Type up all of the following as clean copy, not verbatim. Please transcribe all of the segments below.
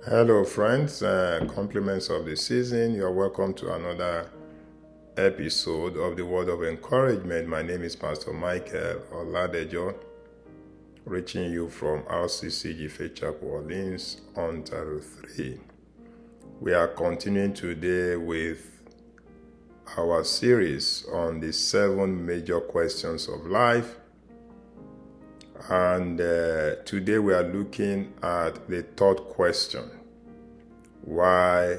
Hello, friends. Compliments of the season. You're welcome to another episode of the Word of Encouragement. My name is Pastor Michael Oladejo, reaching you from RCCG Faith Chapel, Orleans, Ontario 3. We are continuing today with our series on the 7 major questions of life. And today we are looking at the third question. Why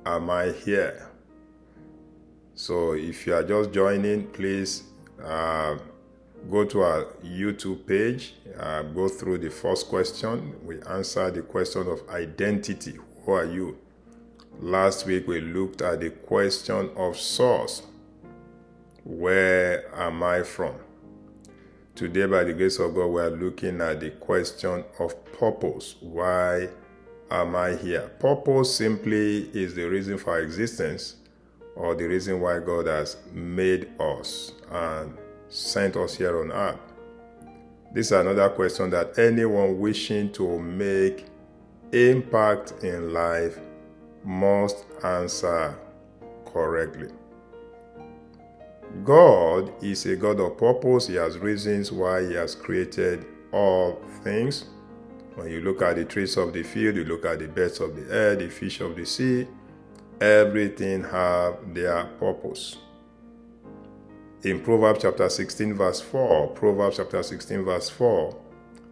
am I here? So if you are just joining, please go to our YouTube page, go through the first question. We answered the question of identity. Who are you? Last week we looked at the question of source. Where am I from? Today, by the grace of God, we are looking at the question of purpose. Why am I here? Purpose simply is the reason for our existence, or the reason why God has made us and sent us here on earth. This is another question that anyone wishing to make impact in life must answer correctly. God is a God of purpose. He has reasons why He has created all things. When you look at the trees of the field, you look at the birds of the air, the fish of the sea, everything have their purpose. In Proverbs chapter 16 verse 4,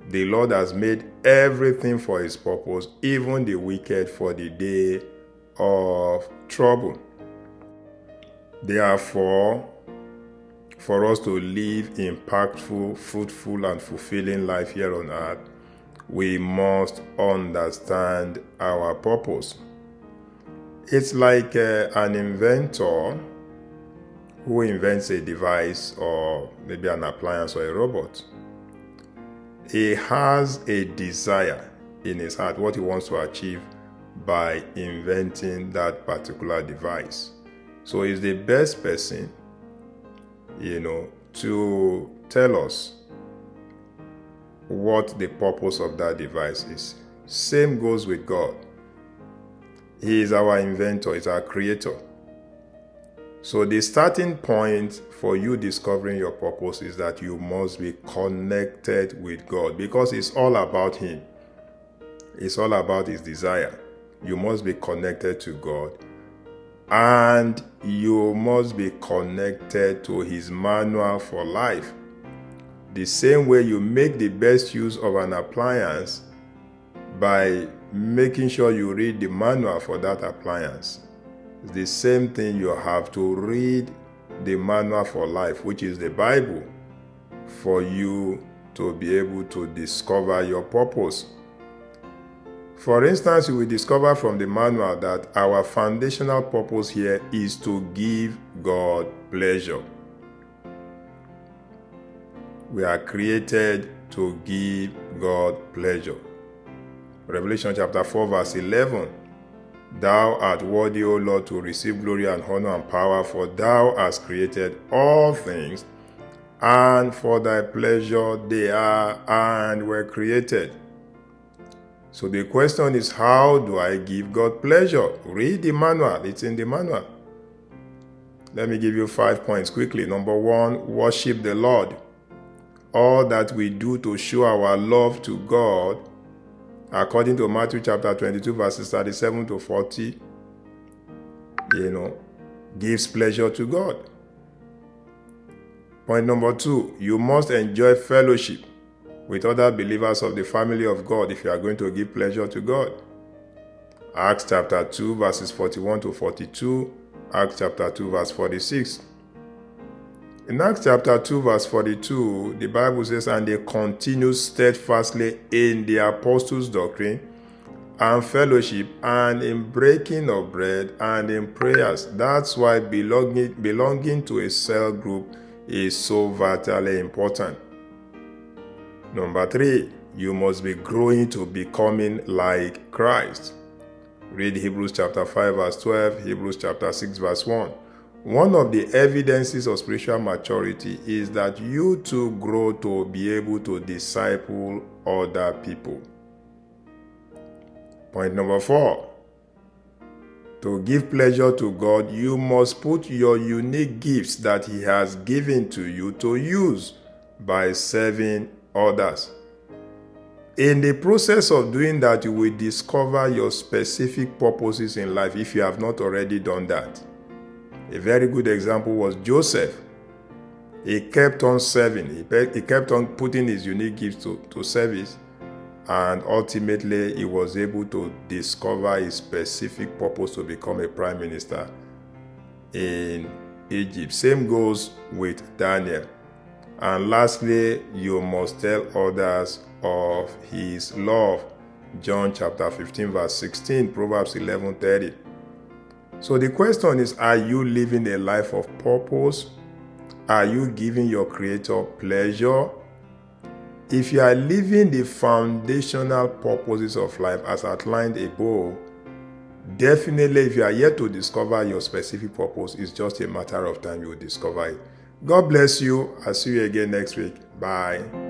the Lord has made everything for His purpose, even the wicked for the day of trouble. Therefore, for us to live impactful, fruitful, and fulfilling life here on earth, we must understand our purpose. It's like an inventor who invents a device or maybe an appliance or a robot. He has a desire in his heart, what he wants to achieve by inventing that particular device. So he's the best person, to tell us what the purpose of that device is. Same goes with God. He is our inventor, He's our creator. So the starting point for you discovering your purpose is that you must be connected with God, because it's all about Him. It's all about His desire. You must be connected to God. And you must be connected to His manual for life. The same way you make the best use of an appliance by making sure you read the manual for that appliance. It's the same thing, you have to read the manual for life, which is the Bible, for you to be able to discover your purpose. For instance, you will discover from the manual that our foundational purpose here is to give God pleasure. We are created to give God pleasure. Revelation chapter 4 verse 11. Thou art worthy, O Lord, to receive glory and honor and power, for Thou hast created all things, and for Thy pleasure they are and were created. So the question is, how do I give God pleasure? Read the manual. It's in the manual. Let me give you 5 points quickly. Number 1, worship the Lord. All that we do to show our love to God, according to Matthew chapter 22, verses 37 to 40, gives pleasure to God. Point number 2, you must enjoy fellowship with other believers of the family of God if you are going to give pleasure to God. Acts chapter 2 verses 41 to 42, Acts chapter 2 verse 46. In Acts chapter 2 verse 42, the Bible says, and they continued steadfastly in the apostles' doctrine and fellowship, and in breaking of bread, and in prayers. That's why belonging to a cell group is so vitally important. Number 3, you must be growing to becoming like Christ. Read Hebrews chapter 5 verse 12, Hebrews chapter 6 verse 1. One of the evidences of spiritual maturity is that you too grow to be able to disciple other people. Point number 4. To give pleasure to God, you must put your unique gifts that He has given to you to use by serving others. In the process of doing that, you will discover your specific purposes in life if you have not already done that. A very good example was Joseph. He kept on serving. He kept on putting his unique gifts to service, and ultimately he was able to discover his specific purpose to become a prime minister in Egypt. Same goes with Daniel. And lastly, you must tell others of His love. John chapter 15 verse 16, Proverbs 11:30. So the question is, are you living a life of purpose? Are you giving your Creator pleasure? If you are living the foundational purposes of life as outlined above, definitely if you are yet to discover your specific purpose, it's just a matter of time you will discover it. God bless you. I'll see you again next week. Bye.